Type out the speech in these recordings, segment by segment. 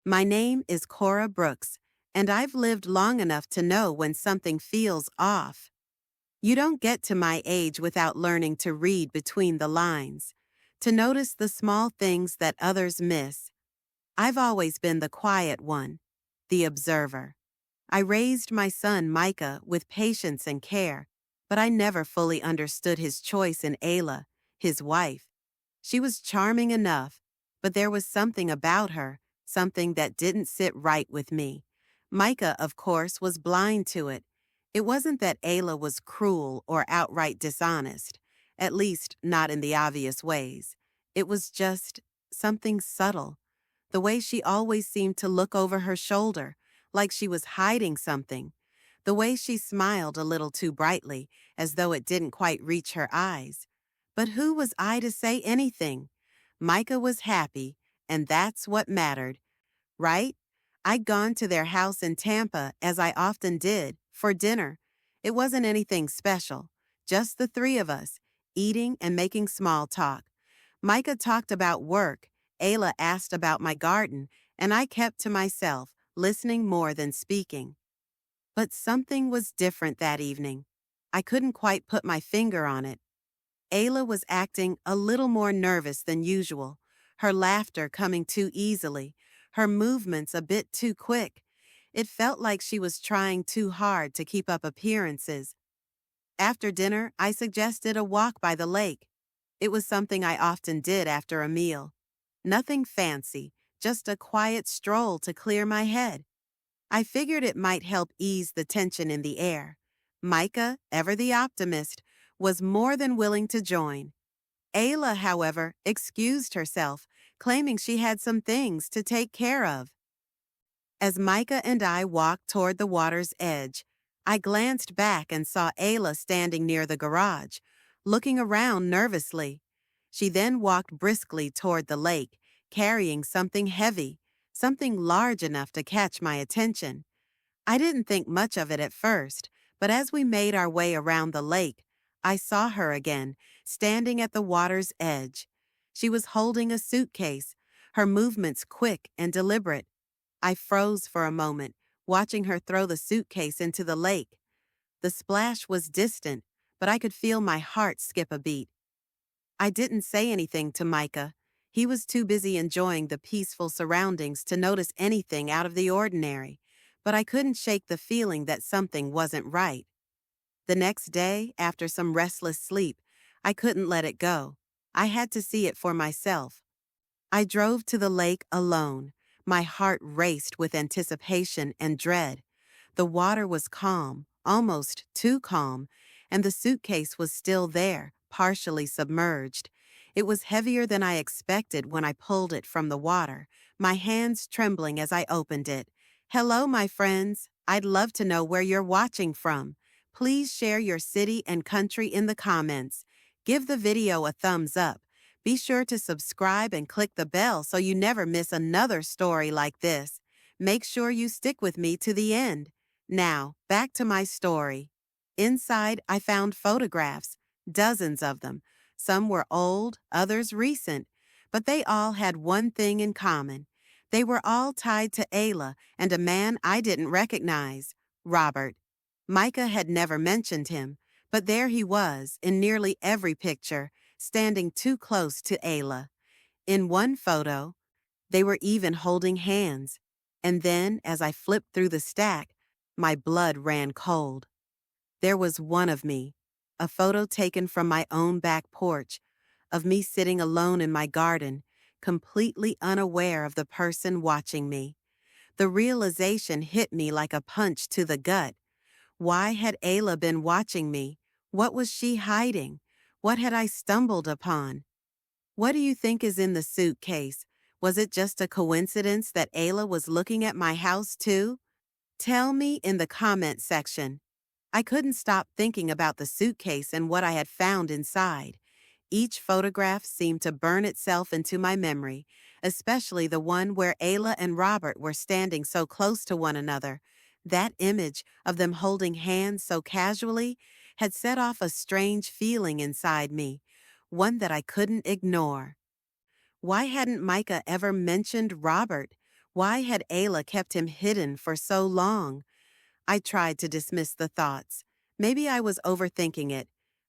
My name is Cora Brooks, and I've lived long enough to know when something feels off. You don't get to my age without learning to read between the lines, to notice the small things that others miss. I've always been the quiet one, the observer. I raised my son Micah with patience and care, but I never fully understood his choice in Ayla, his wife. She was charming enough, but there was something about her, something that didn't sit right with me. Micah, of course, was blind to it. It wasn't that Ayla was cruel or outright dishonest, at least not in the obvious ways. It was just something subtle. The way she always seemed to look over her shoulder, like she was hiding something. The way she smiled a little too brightly, as though it didn't quite reach her eyes. But who was I to say anything? Micah was happy, and that's what mattered, right? I'd gone to their house in Tampa, as I often did, for dinner. It wasn't anything special, just the three of us, eating and making small talk. Micah talked about work, Ayla asked about my garden, and I kept to myself, listening more than speaking. But something was different that evening. I couldn't quite put my finger on it. Ayla was acting a little more nervous than usual, her laughter coming too easily, her movements a bit too quick. It felt like she was trying too hard to keep up appearances. After dinner, I suggested a walk by the lake. It was something I often did after a meal. Nothing fancy, just a quiet stroll to clear my head. I figured it might help ease the tension in the air. Micah, ever the optimist, was more than willing to join. Ayla, however, excused herself, claiming she had some things to take care of. As Micah and I walked toward the water's edge, I glanced back and saw Ayla standing near the garage, looking around nervously. She then walked briskly toward the lake, carrying something heavy, something large enough to catch my attention. I didn't think much of it at first, but as we made our way around the lake, I saw her again, standing at the water's edge. She was holding a suitcase, her movements quick and deliberate. I froze for a moment, watching her throw the suitcase into the lake. The splash was distant, but I could feel my heart skip a beat. I didn't say anything to Micah. He was too busy enjoying the peaceful surroundings to notice anything out of the ordinary, but I couldn't shake the feeling that something wasn't right. The next day, after some restless sleep, I couldn't let it go. I had to see it for myself. I drove to the lake alone. My heart raced with anticipation and dread. The water was calm, almost too calm, and the suitcase was still there, partially submerged. It was heavier than I expected when I pulled it from the water, my hands trembling as I opened it. Hello, my friends. I'd love to know where you're watching from. Please share your city and country in the comments. Give the video a thumbs up. Be sure to subscribe and click the bell so you never miss another story like this. Make sure you stick with me to the end. Now, back to my story. Inside, I found photographs, dozens of them. Some were old, others recent, but they all had one thing in common. They were all tied to Ayla and a man I didn't recognize, Robert. Micah had never mentioned him, but there he was in nearly every picture, standing too close to Ayla. In one photo, they were even holding hands. And then, as I flipped through the stack, my blood ran cold. There was one of me, a photo taken from my own back porch, of me sitting alone in my garden, completely unaware of the person watching me. The realization hit me like a punch to the gut. Why had Ayla been watching me? What was she hiding? What had I stumbled upon? What do you think is in the suitcase? Was it just a coincidence that Ayla was looking at my house too? Tell me in the comment section. I couldn't stop thinking about the suitcase and what I had found inside. Each photograph seemed to burn itself into my memory, especially the one where Ayla and Robert were standing so close to one another. That image of them holding hands so casually had set off a strange feeling inside me, one that I couldn't ignore. Why hadn't Micah ever mentioned Robert? Why had Ayla kept him hidden for so long? I tried to dismiss the thoughts. Maybe I was overthinking it.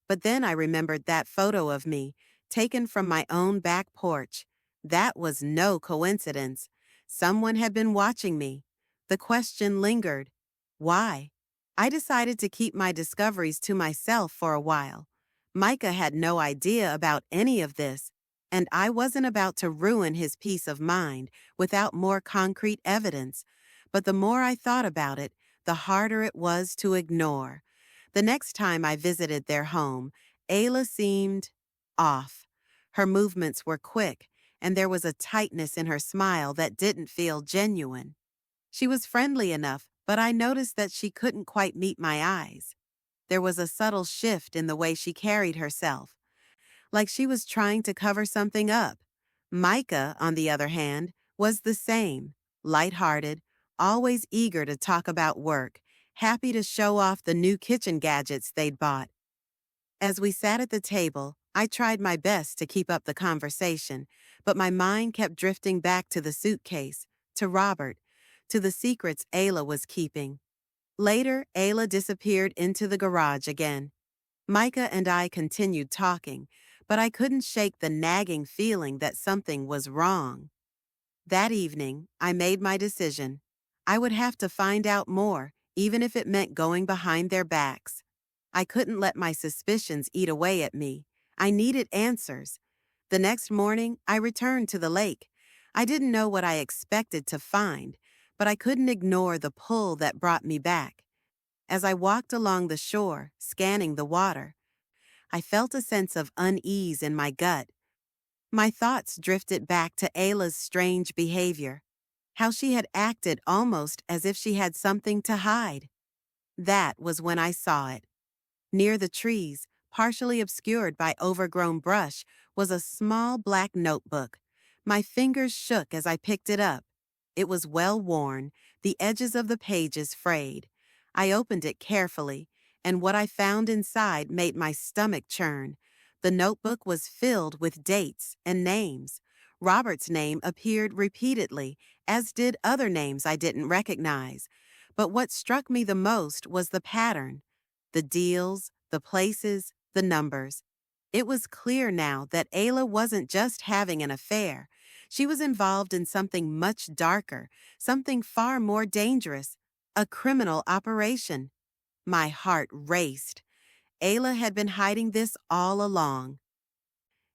But then I remembered that photo of me, taken from my own back porch. That was no coincidence. Someone had been watching me. The question lingered. Why? I decided to keep my discoveries to myself for a while. Micah had no idea about any of this, and I wasn't about to ruin his peace of mind without more concrete evidence. But the more I thought about it, the harder it was to ignore. The next time I visited their home, Ayla seemed off. Her movements were quick, and there was a tightness in her smile that didn't feel genuine. She was friendly enough, but I noticed that she couldn't quite meet my eyes. There was a subtle shift in the way she carried herself, like she was trying to cover something up. Micah, on the other hand, was the same, light-hearted, always eager to talk about work, happy to show off the new kitchen gadgets they'd bought. As we sat at the table, I tried my best to keep up the conversation, but my mind kept drifting back to the suitcase, to Robert, to the secrets Ayla was keeping. Later, Ayla disappeared into the garage again. Micah and I continued talking, but I couldn't shake the nagging feeling that something was wrong. That evening, I made my decision. I would have to find out more, even if it meant going behind their backs. I couldn't let my suspicions eat away at me. I needed answers. The next morning, I returned to the lake. I didn't know what I expected to find, but I couldn't ignore the pull that brought me back. As I walked along the shore, scanning the water, I felt a sense of unease in my gut. My thoughts drifted back to Ayla's strange behavior, how she had acted almost as if she had something to hide. That was when I saw it. Near the trees, partially obscured by overgrown brush, was a small black notebook. My fingers shook as I picked it up. It was well worn, the edges of the pages frayed. I opened it carefully, and what I found inside made my stomach churn. The notebook was filled with dates and names. Robert's name appeared repeatedly, as did other names I didn't recognize. But what struck me the most was the pattern. The deals, the places, the numbers. It was clear now that Ayla wasn't just having an affair. She was involved in something much darker, something far more dangerous, a criminal operation. My heart raced. Ayla had been hiding this all along.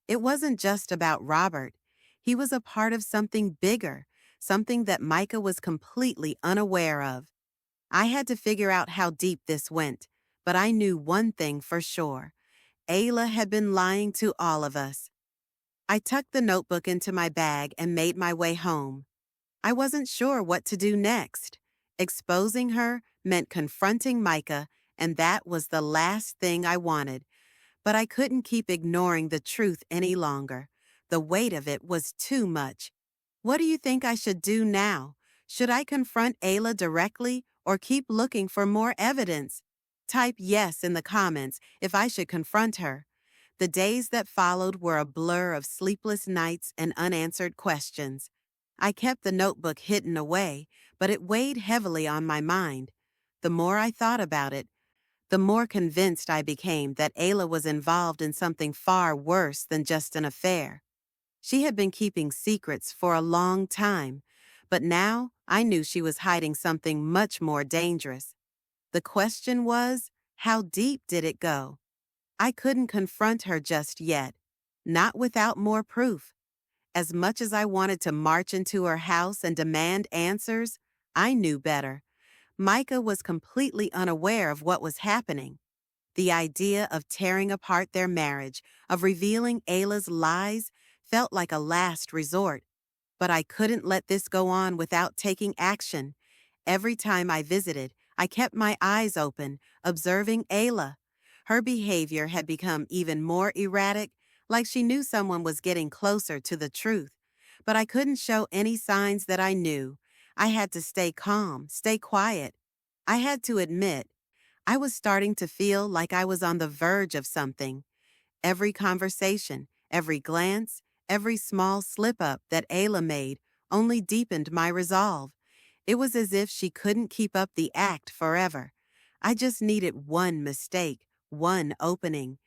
It wasn't just about Robert. He was a part of something bigger, something that Micah was completely unaware of. I had to figure out how deep this went, but I knew one thing for sure. Ayla had been lying to all of us. I tucked the notebook into my bag and made my way home. I wasn't sure what to do next. Exposing her meant confronting Micah, and that was the last thing I wanted. But I couldn't keep ignoring the truth any longer. The weight of it was too much. What do you think I should do now? Should I confront Ayla directly or keep looking for more evidence? Type yes in the comments if I should confront her. The days that followed were a blur of sleepless nights and unanswered questions. I kept the notebook hidden away, but it weighed heavily on my mind. The more I thought about it, the more convinced I became that Ayla was involved in something far worse than just an affair. She had been keeping secrets for a long time, but now I knew she was hiding something much more dangerous. The question was, how deep did it go? I couldn't confront her just yet, not without more proof. As much as I wanted to march into her house and demand answers, I knew better. Micah was completely unaware of what was happening. The idea of tearing apart their marriage, of revealing Ayla's lies, felt like a last resort. But I couldn't let this go on without taking action. Every time I visited, I kept my eyes open, observing Ayla. Her behavior had become even more erratic, like she knew someone was getting closer to the truth. But I couldn't show any signs that I knew. I had to stay calm, stay quiet. I had to admit, I was starting to feel like I was on the verge of something. Every conversation, every glance, every small slip-up that Ayla made only deepened my resolve. It was as if she couldn't keep up the act forever. I just needed one mistake, one opening.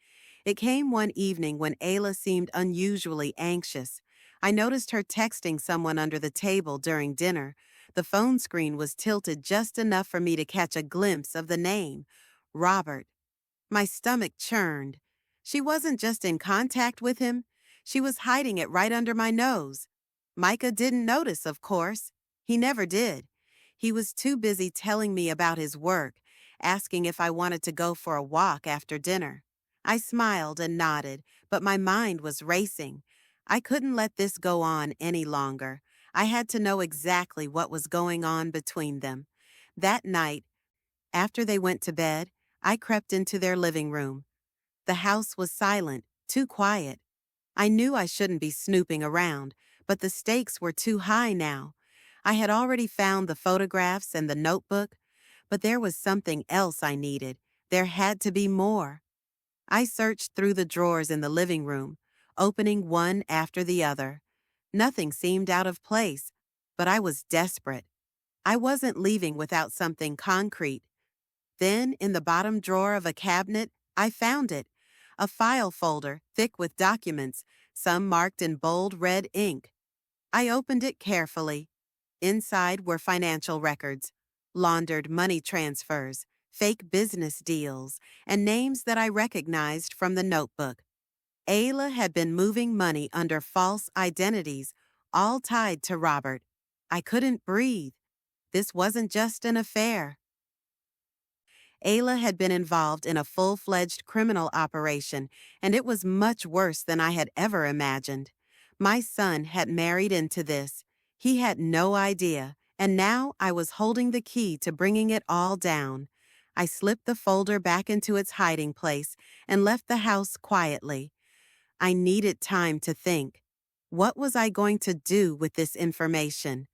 It came one evening when Ayla seemed unusually anxious. I noticed her texting someone under the table during dinner. The phone screen was tilted just enough for me to catch a glimpse of the name, Robert. My stomach churned. She wasn't just in contact with him, she was hiding it right under my nose. Micah didn't notice, of course. He never did. He was too busy telling me about his work, asking if I wanted to go for a walk after dinner. I smiled and nodded, but my mind was racing. I couldn't let this go on any longer. I had to know exactly what was going on between them. That night, after they went to bed, I crept into their living room. The house was silent, too quiet. I knew I shouldn't be snooping around, but the stakes were too high now. I had already found the photographs and the notebook, but there was something else I needed. There had to be more. I searched through the drawers in the living room, opening one after the other. Nothing seemed out of place, but I was desperate. I wasn't leaving without something concrete. Then, in the bottom drawer of a cabinet, I found it. A file folder, thick with documents, some marked in bold red ink. I opened it carefully. Inside were financial records, laundered money transfers, fake business deals, and names that I recognized from the notebook. Ayla had been moving money under false identities, all tied to Robert. I couldn't breathe. This wasn't just an affair. Ayla had been involved in a full-fledged criminal operation, and it was much worse than I had ever imagined. My son had married into this. He had no idea, and now I was holding the key to bringing it all down. I slipped the folder back into its hiding place and left the house quietly. I needed time to think. What was I going to do with this information?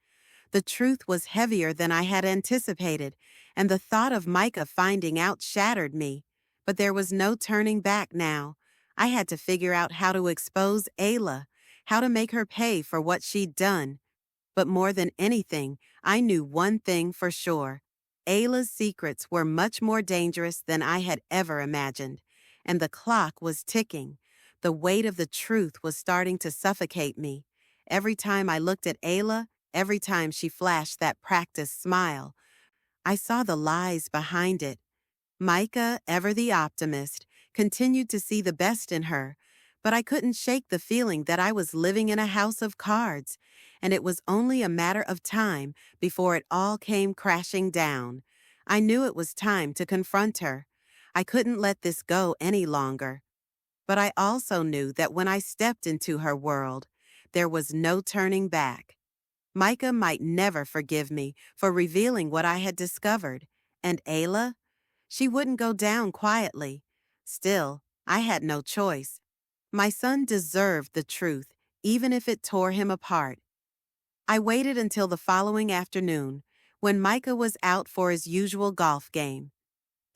The truth was heavier than I had anticipated, and the thought of Micah finding out shattered me. But there was no turning back now. I had to figure out how to expose Ayla, how to make her pay for what she'd done. But more than anything, I knew one thing for sure. Ayla's secrets were much more dangerous than I had ever imagined, and the clock was ticking. The weight of the truth was starting to suffocate me. Every time I looked at Ayla, every time she flashed that practiced smile, I saw the lies behind it. Micah, ever the optimist, continued to see the best in her, but I couldn't shake the feeling that I was living in a house of cards, and it was only a matter of time before it all came crashing down. I knew it was time to confront her. I couldn't let this go any longer. But I also knew that when I stepped into her world, there was no turning back. Micah might never forgive me for revealing what I had discovered, and Ayla? She wouldn't go down quietly. Still, I had no choice. My son deserved the truth, even if it tore him apart. I waited until the following afternoon, when Micah was out for his usual golf game.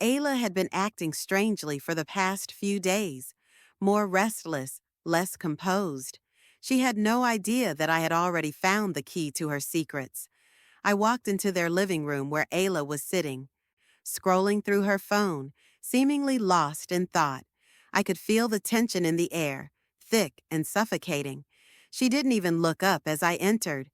Ayla had been acting strangely for the past few days, more restless, less composed. She had no idea that I had already found the key to her secrets. I walked into their living room where Ayla was sitting, scrolling through her phone, seemingly lost in thought. I could feel the tension in the air, thick and suffocating. She didn't even look up as I entered.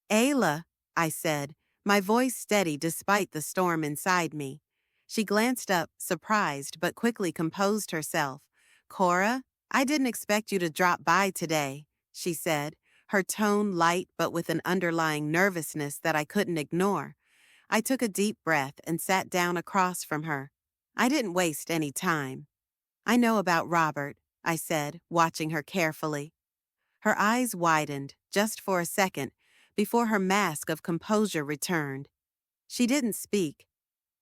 "Ayla," I said, my voice steady despite the storm inside me. She glanced up, surprised, but quickly composed herself. "Cora, I didn't expect you to drop by today," she said, her tone light but with an underlying nervousness that I couldn't ignore. I took a deep breath and sat down across from her. I didn't waste any time. "I know about Robert," I said, watching her carefully. Her eyes widened, just for a second, before her mask of composure returned. She didn't speak.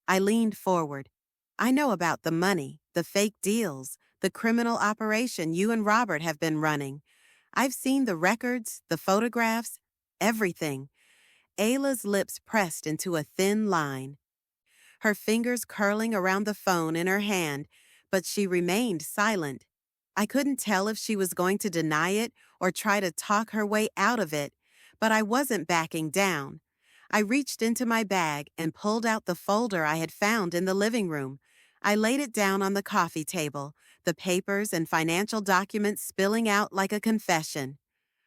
I leaned forward. "I know about the money, the fake deals, the criminal operation you and Robert have been running. I've seen the records, the photographs, everything." Ayla's lips pressed into a thin line, her fingers curling around the phone in her hand, but she remained silent. I couldn't tell if she was going to deny it or try to talk her way out of it, But I wasn't backing down. I reached into my bag and pulled out the folder I had found in the living room. I laid it down on the coffee table, the papers and financial documents spilling out like a confession.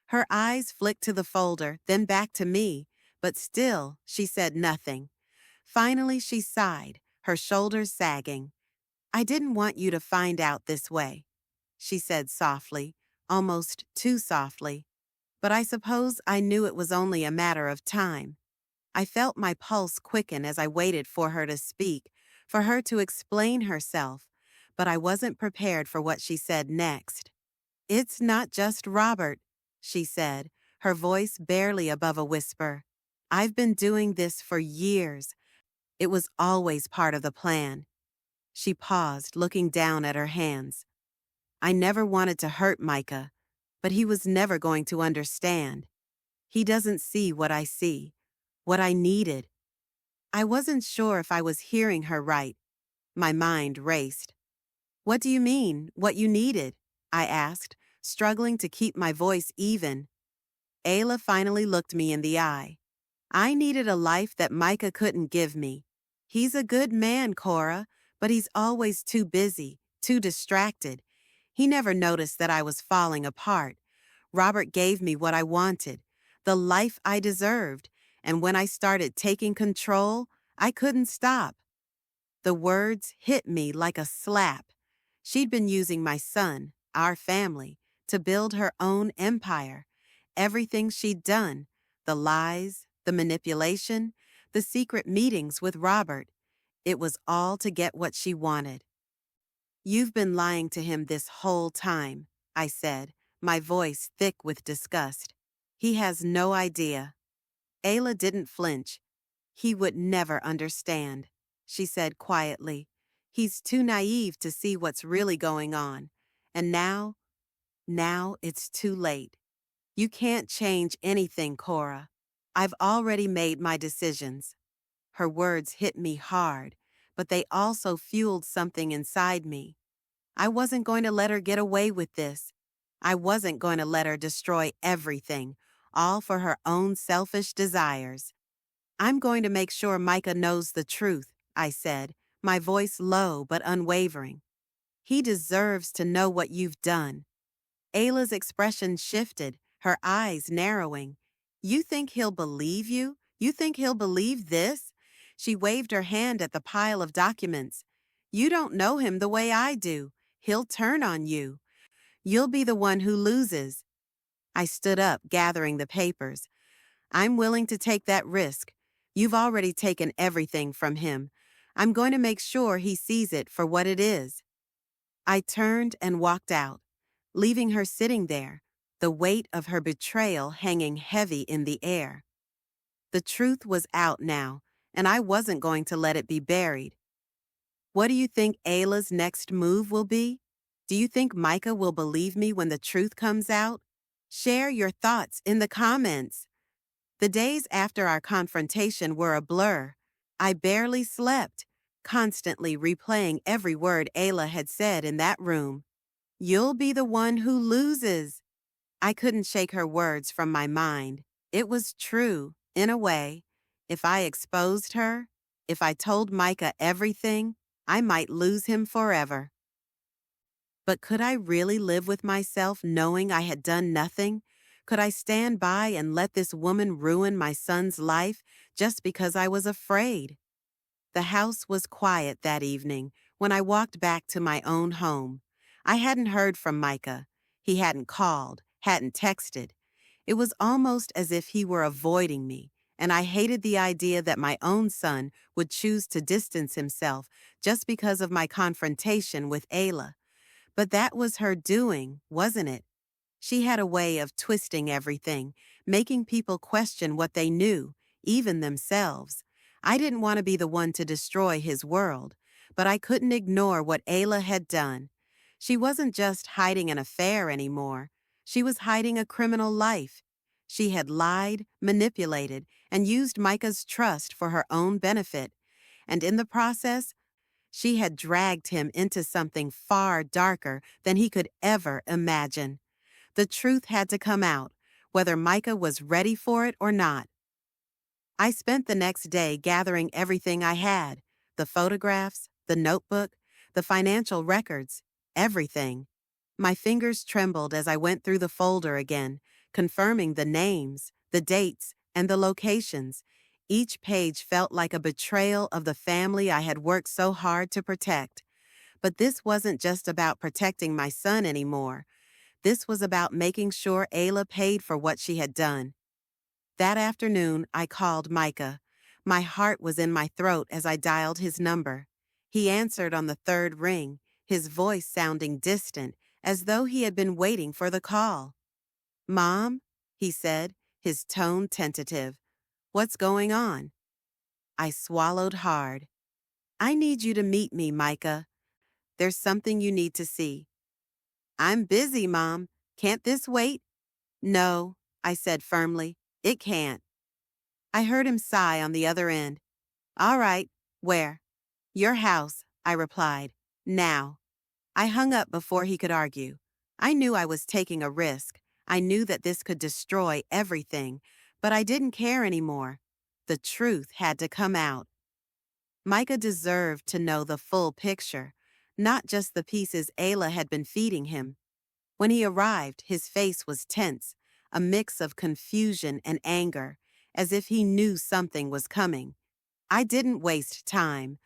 Her eyes flicked to the folder, then back to me, but still, she said nothing. Finally, she sighed, her shoulders sagging. I didn't want you to find out this way, she said softly, almost too softly. But I suppose I knew it was only a matter of time. I felt my pulse quicken as I waited for her to speak, for her to explain herself, but I wasn't prepared for what she said next. It's not just Robert, she said, her voice barely above a whisper. I've been doing this for years. It was always part of the plan. She paused, looking down at her hands. I never wanted to hurt Micah, but he was never going to understand. He doesn't see what I see, what I needed. I wasn't sure if I was hearing her right. My mind raced. What do you mean, what you needed? I asked, struggling to keep my voice even. Ayla finally looked me in the eye. I needed a life that Micah couldn't give me. He's a good man, Cora, but he's always too busy, too distracted. He never noticed that I was falling apart. Robert gave me what I wanted, the life I deserved, and when I started taking control, I couldn't stop. The words hit me like a slap. She'd been using my son, our family, to build her own empire. Everything she'd done, the lies, the manipulation, the secret meetings with Robert, it was all to get what she wanted. You've been lying to him this whole time, I said, my voice thick with disgust. He has no idea. Ayla didn't flinch. He would never understand, she said quietly. He's too naive to see what's really going on. And now it's too late. You can't change anything, Cora. I've already made my decisions. Her words hit me hard, but they also fueled something inside me. I wasn't going to let her get away with this. I wasn't going to let her destroy everything, all for her own selfish desires. I'm going to make sure Micah knows the truth, I said, my voice low but unwavering. He deserves to know what you've done. Ayla's expression shifted, her eyes narrowing. You think he'll believe you? You think he'll believe this? She waved her hand at the pile of documents. You don't know him the way I do. He'll turn on you. You'll be the one who loses. I stood up, gathering the papers. I'm willing to take that risk. You've already taken everything from him. I'm going to make sure he sees it for what it is. I turned and walked out, leaving her sitting there, the weight of her betrayal hanging heavy in the air. The truth was out now, and I wasn't going to let it be buried. What do you think Ayla's next move will be? Do you think Micah will believe me when the truth comes out? Share your thoughts in the comments. The days after our confrontation were a blur. I barely slept, constantly replaying every word Ayla had said in that room. You'll be the one who loses. I couldn't shake her words from my mind. It was true, in a way. If I exposed her, if I told Micah everything, I might lose him forever. But could I really live with myself knowing I had done nothing? Could I stand by and let this woman ruin my son's life just because I was afraid? The house was quiet that evening when I walked back to my own home. I hadn't heard from Micah. He hadn't called, hadn't texted. It was almost as if he were avoiding me, and I hated the idea that my own son would choose to distance himself just because of my confrontation with Ayla. But that was her doing, wasn't it? She had a way of twisting everything, making people question what they knew, even themselves. I didn't want to be the one to destroy his world, but I couldn't ignore what Ayla had done. She wasn't just hiding an affair anymore. She was hiding a criminal life. She had lied, manipulated, and used Micah's trust for her own benefit. And in the process, she had dragged him into something far darker than he could ever imagine. The truth had to come out, whether Micah was ready for it or not. I spent the next day gathering everything I had: the photographs, the notebook, the financial records, everything. My fingers trembled as I went through the folder again, confirming the names, the dates, and the locations. Each page felt like a betrayal of the family I had worked so hard to protect. But this wasn't just about protecting my son anymore. This was about making sure Ayla paid for what she had done. That afternoon, I called Micah. My heart was in my throat as I dialed his number. He answered on the third ring, his voice sounding distant, as though he had been waiting for the call. "Mom?" he said, his tone tentative. "What's going on?" I swallowed hard. "I need you to meet me, Micah. There's something you need to see." "I'm busy, Mom. Can't this wait?" "No," I said firmly. "It can't." I heard him sigh on the other end. "All right. Where?" "Your house," I replied. "Now." I hung up before he could argue. I knew I was taking a risk. I knew that this could destroy everything, but I didn't care anymore. The truth had to come out. Micah deserved to know the full picture, not just the pieces Ayla had been feeding him. When he arrived, his face was tense, a mix of confusion and anger, as if he knew something was coming. I didn't waste time.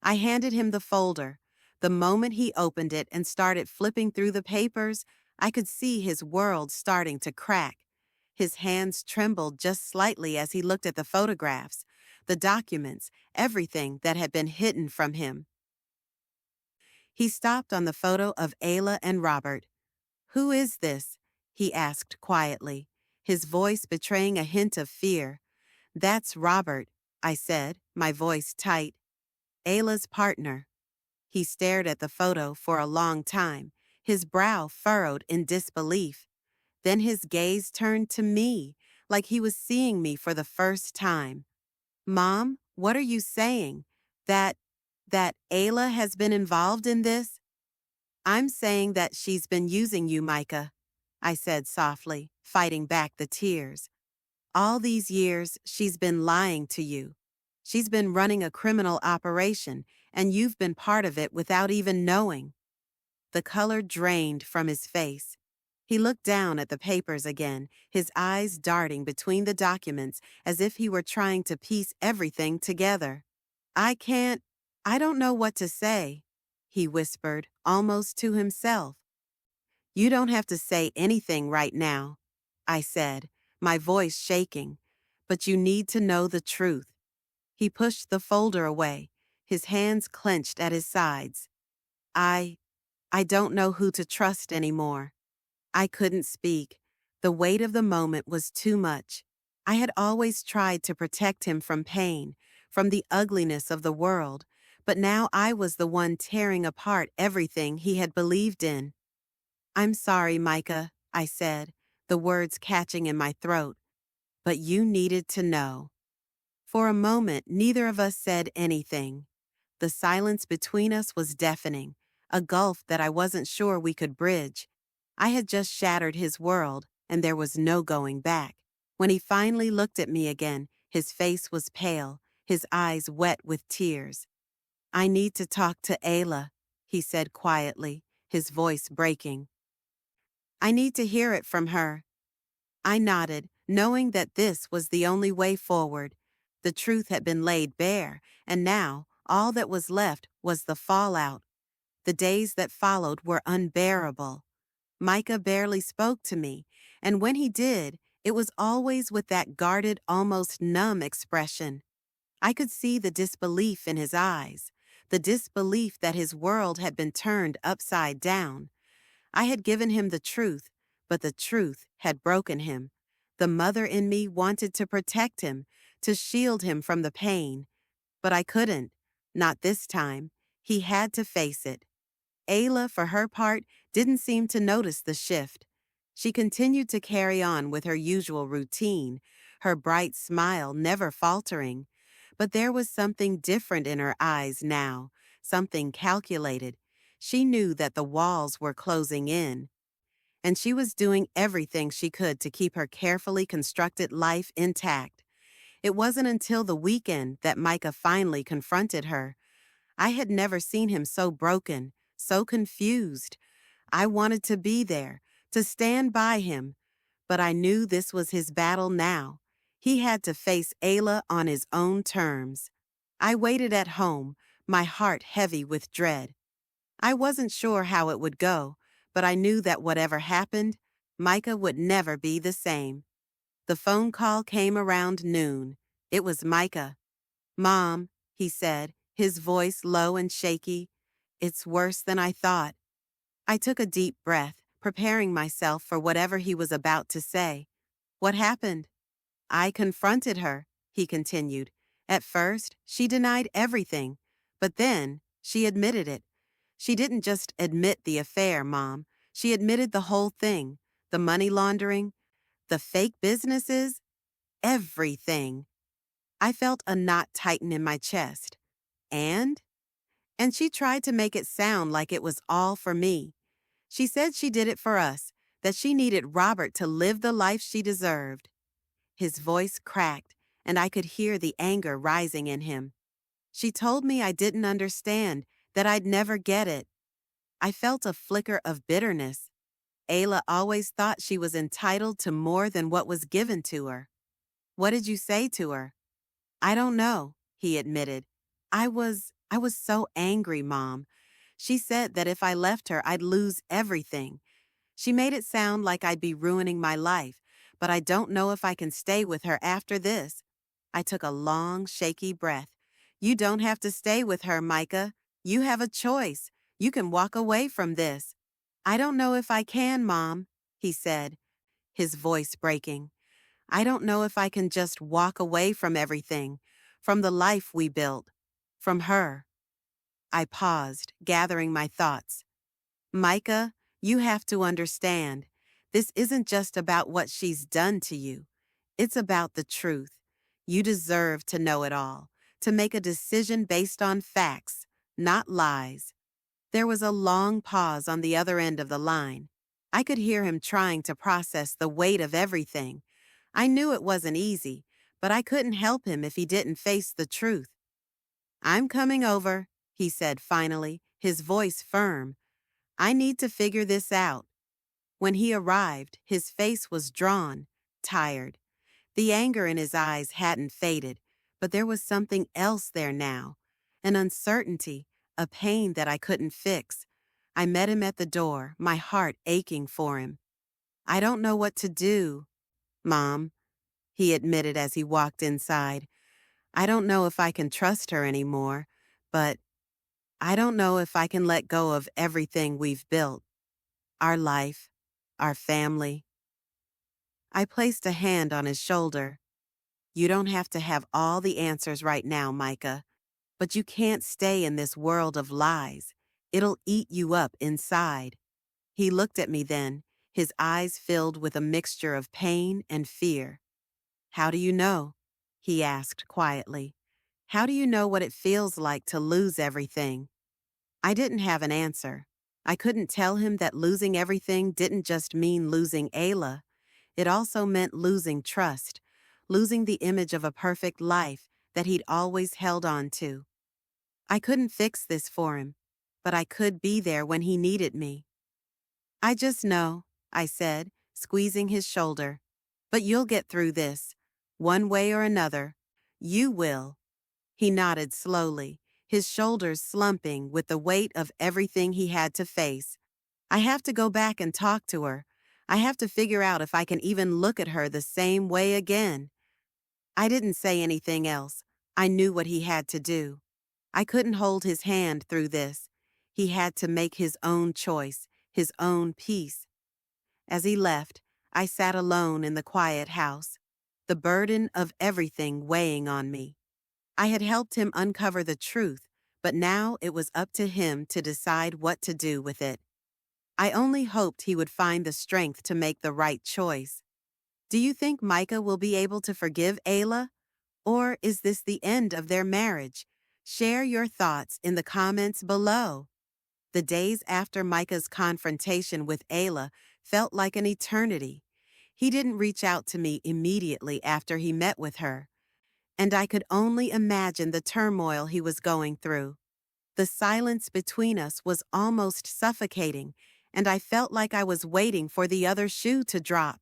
I handed him the folder. The moment he opened it and started flipping through the papers, I could see his world starting to crack. His hands trembled just slightly as he looked at the photographs, the documents, everything that had been hidden from him. He stopped on the photo of Ayla and Robert. "Who is this?" he asked quietly, his voice betraying a hint of fear. "That's Robert," I said, my voice tight. "Ayla's partner." He stared at the photo for a long time, his brow furrowed in disbelief. Then his gaze turned to me, like he was seeing me for the first time. "Mom, what are you saying? That, that Ayla has been involved in this?" "I'm saying that she's been using you, Micah," I said softly, fighting back the tears. "All these years, she's been lying to you. She's been running a criminal operation, and you've been part of it without even knowing." The color drained from his face. He looked down at the papers again, his eyes darting between the documents as if he were trying to piece everything together. I don't know what to say," he whispered, almost to himself. "You don't have to say anything right now," I said, my voice shaking. "But you need to know the truth." He pushed the folder away, his hands clenched at his sides. I I don't know who to trust anymore." I couldn't speak. The weight of the moment was too much. I had always tried to protect him from pain, from the ugliness of the world, but now I was the one tearing apart everything he had believed in. "I'm sorry, Micah," I said, the words catching in my throat. "But you needed to know." For a moment, neither of us said anything. The silence between us was deafening, a gulf that I wasn't sure we could bridge. I had just shattered his world, and there was no going back. When he finally looked at me again, his face was pale, his eyes wet with tears. "I need to talk to Ayla," he said quietly, his voice breaking. "I need to hear it from her." I nodded, knowing that this was the only way forward. The truth had been laid bare, and now all that was left was the fallout. The days that followed were unbearable. Micah barely spoke to me, and when he did, it was always with that guarded, almost numb expression. I could see the disbelief in his eyes, the disbelief that his world had been turned upside down. I had given him the truth, but the truth had broken him. The mother in me wanted to protect him, to shield him from the pain. But I couldn't. Not this time. He had to face it. Ayla, for her part, didn't seem to notice the shift. She continued to carry on with her usual routine, her bright smile never faltering. But there was something different in her eyes now, something calculated. She knew that the walls were closing in. and she was doing everything she could to keep her carefully constructed life intact. It wasn't until the weekend that Micah finally confronted her. I had never seen him so broken, so confused. I wanted to be there, to stand by him, but I knew this was his battle now. He had to face Ayla on his own terms. I waited at home, my heart heavy with dread. I wasn't sure how it would go, but I knew that whatever happened, Micah would never be the same. The phone call came around noon. It was Micah. "Mom," he said, his voice low and shaky, "it's worse than I thought." I took a deep breath, preparing myself for whatever he was about to say. "What happened?" "I confronted her," he continued. "At first, she denied everything, but then she admitted it. She didn't just admit the affair, Mom. She admitted the whole thing, the money laundering, the fake businesses, everything." I felt a knot tighten in my chest. And? And she tried to make it sound like it was all for me. She said she did it for us, that she needed Robert to live the life she deserved. His voice cracked, and I could hear the anger rising in him. She told me I didn't understand, that I'd never get it. I felt a flicker of bitterness. Ayla always thought she was entitled to more than what was given to her. "What did you say to her?" "I don't know," he admitted. I was so angry, Mom. She said that if I left her, I'd lose everything. She made it sound like I'd be ruining my life, but I don't know if I can stay with her after this." I took a long, shaky breath. "You don't have to stay with her, Micah. You have a choice. You can walk away from this." "I don't know if I can, Mom," he said, his voice breaking. "I don't know if I can just walk away from everything, from the life we built, from her." I paused, gathering my thoughts. "Micah, you have to understand. This isn't just about what she's done to you. It's about the truth. You deserve to know it all, to make a decision based on facts, not lies." There was a long pause on the other end of the line. I could hear him trying to process the weight of everything. I knew it wasn't easy, but I couldn't help him if he didn't face the truth. "I'm coming over," he said finally, his voice firm. "I need to figure this out." When he arrived, his face was drawn, tired. The anger in his eyes hadn't faded, but there was something else there now, an uncertainty, a pain that I couldn't fix. I met him at the door, my heart aching for him. "I don't know what to do, Mom," he admitted as he walked inside. "I don't know if I can trust her anymore, but I don't know if I can let go of everything we've built, our life, our family." I placed a hand on his shoulder. "You don't have to have all the answers right now, Micah, but you can't stay in this world of lies. It'll eat you up inside." He looked at me then, his eyes filled with a mixture of pain and fear. "How do you know?" he asked quietly. "How do you know what it feels like to lose everything?" I didn't have an answer. I couldn't tell him that losing everything didn't just mean losing Ayla. It also meant losing trust, losing the image of a perfect life that he'd always held on to. I couldn't fix this for him, but I could be there when he needed me. "I just know," I said, squeezing his shoulder. "But you'll get through this, one way or another. You will." He nodded slowly, his shoulders slumping with the weight of everything he had to face. "I have to go back and talk to her. I have to figure out if I can even look at her the same way again." I didn't say anything else. I knew what he had to do. I couldn't hold his hand through this. He had to make his own choice, his own peace. As he left, I sat alone in the quiet house, the burden of everything weighing on me. I had helped him uncover the truth, but now it was up to him to decide what to do with it. I only hoped he would find the strength to make the right choice. Do you think Micah will be able to forgive Ayla? Or is this the end of their marriage? Share your thoughts in the comments below. The days after Micah's confrontation with Ayla felt like an eternity. He didn't reach out to me immediately after he met with her, and I could only imagine the turmoil he was going through. The silence between us was almost suffocating, and I felt like I was waiting for the other shoe to drop.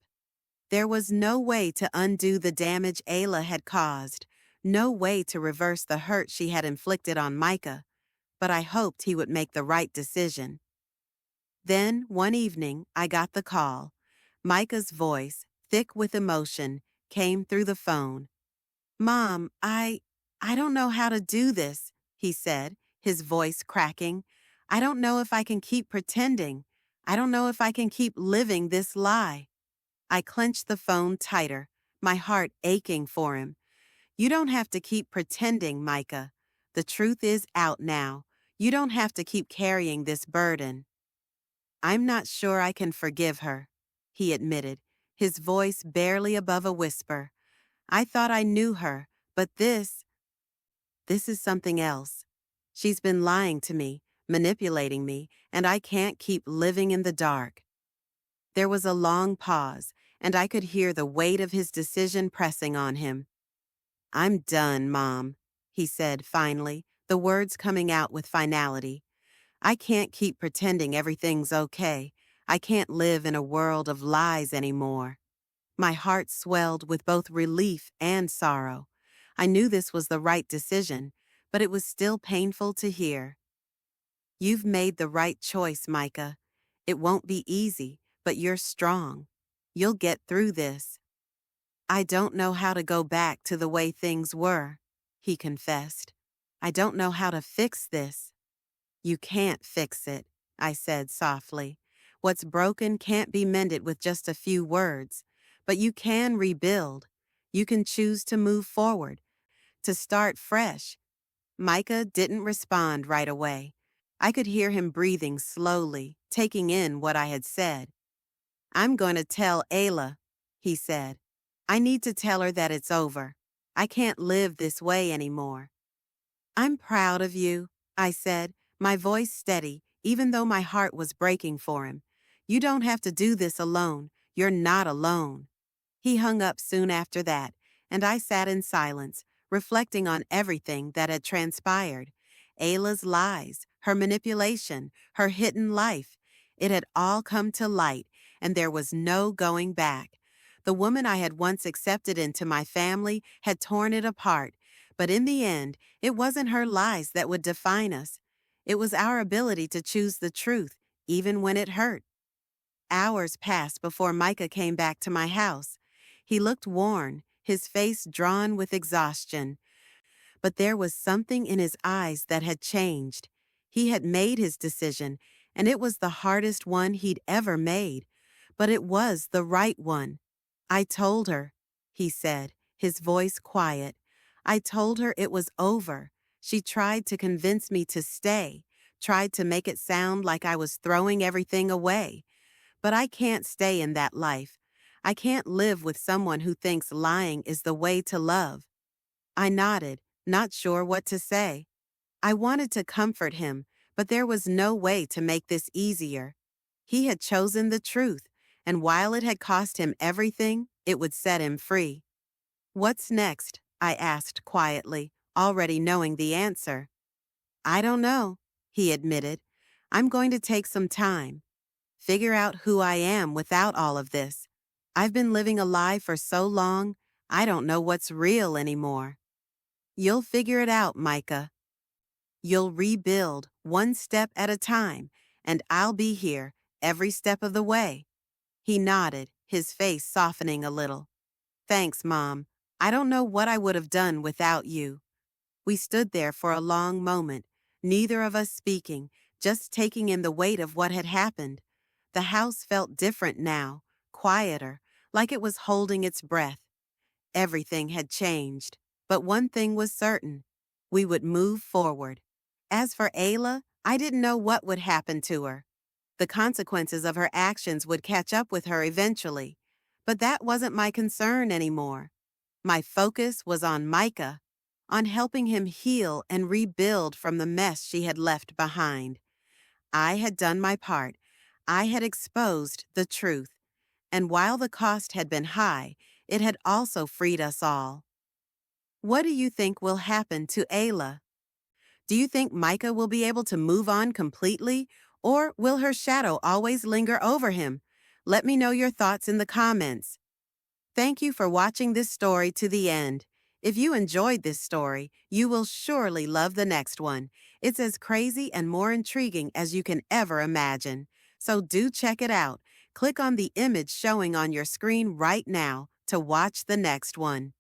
There was no way to undo the damage Ayla had caused, no way to reverse the hurt she had inflicted on Micah, but I hoped he would make the right decision. Then, one evening, I got the call. Micah's voice, thick with emotion, came through the phone. "Mom, I don't know how to do this," he said, his voice cracking. "I don't know if I can keep pretending. I don't know if I can keep living this lie." I clenched the phone tighter, my heart aching for him. "You don't have to keep pretending, Micah. The truth is out now. You don't have to keep carrying this burden." "I'm not sure I can forgive her," he admitted, his voice barely above a whisper. "I thought I knew her, but this is something else. She's been lying to me, manipulating me, and I can't keep living in the dark." There was a long pause, and I could hear the weight of his decision pressing on him. "I'm done, Mom," he said finally, the words coming out with finality. "I can't keep pretending everything's okay. I can't live in a world of lies anymore." My heart swelled with both relief and sorrow. I knew this was the right decision, but it was still painful to hear. "You've made the right choice, Micah. It won't be easy, but you're strong. You'll get through this." "I don't know how to go back to the way things were," he confessed. "I don't know how to fix this." "You can't fix it," I said softly. "What's broken can't be mended with just a few words, but you can rebuild. You can choose to move forward, to start fresh." Micah didn't respond right away. I could hear him breathing slowly, taking in what I had said. "I'm going to tell Ayla," he said. "I need to tell her that it's over. I can't live this way anymore." "I'm proud of you," I said, my voice steady, even though my heart was breaking for him. "You don't have to do this alone. You're not alone." He hung up soon after that, and I sat in silence, reflecting on everything that had transpired. Ayla's lies, her manipulation, her hidden life. It had all come to light, and there was no going back. The woman I had once accepted into my family had torn it apart, but in the end, it wasn't her lies that would define us. It was our ability to choose the truth, even when it hurt. Hours passed before Micah came back to my house. He looked worn, his face drawn with exhaustion. But there was something in his eyes that had changed. He had made his decision, and it was the hardest one he'd ever made. But it was the right one. "I told her," he said, his voice quiet. "I told her it was over. She tried to convince me to stay, tried to make it sound like I was throwing everything away. But I can't stay in that life. I can't live with someone who thinks lying is the way to love." I nodded, not sure what to say. I wanted to comfort him, but there was no way to make this easier. He had chosen the truth, and while it had cost him everything, it would set him free. "What's next?" I asked quietly, already knowing the answer. "I don't know," he admitted. "I'm going to take some time. Figure out who I am without all of this. I've been living a lie for so long, I don't know what's real anymore." "You'll figure it out, Micah. You'll rebuild one step at a time, and I'll be here every step of the way." He nodded, his face softening a little. "Thanks, Mom. I don't know what I would have done without you." We stood there for a long moment, neither of us speaking, just taking in the weight of what had happened. The house felt different now, quieter, like it was holding its breath. Everything had changed, but one thing was certain. We would move forward. As for Ayla, I didn't know what would happen to her. The consequences of her actions would catch up with her eventually. But that wasn't my concern anymore. My focus was on Micah, on helping him heal and rebuild from the mess she had left behind. I had done my part. I had exposed the truth, and while the cost had been high, it had also freed us all. What do you think will happen to Ayla? Do you think Micah will be able to move on completely, or will her shadow always linger over him? Let me know your thoughts in the comments. Thank you for watching this story to the end. If you enjoyed this story, you will surely love the next one. It's as crazy and more intriguing as you can ever imagine. So do check it out. Click on the image showing on your screen right now to watch the next one.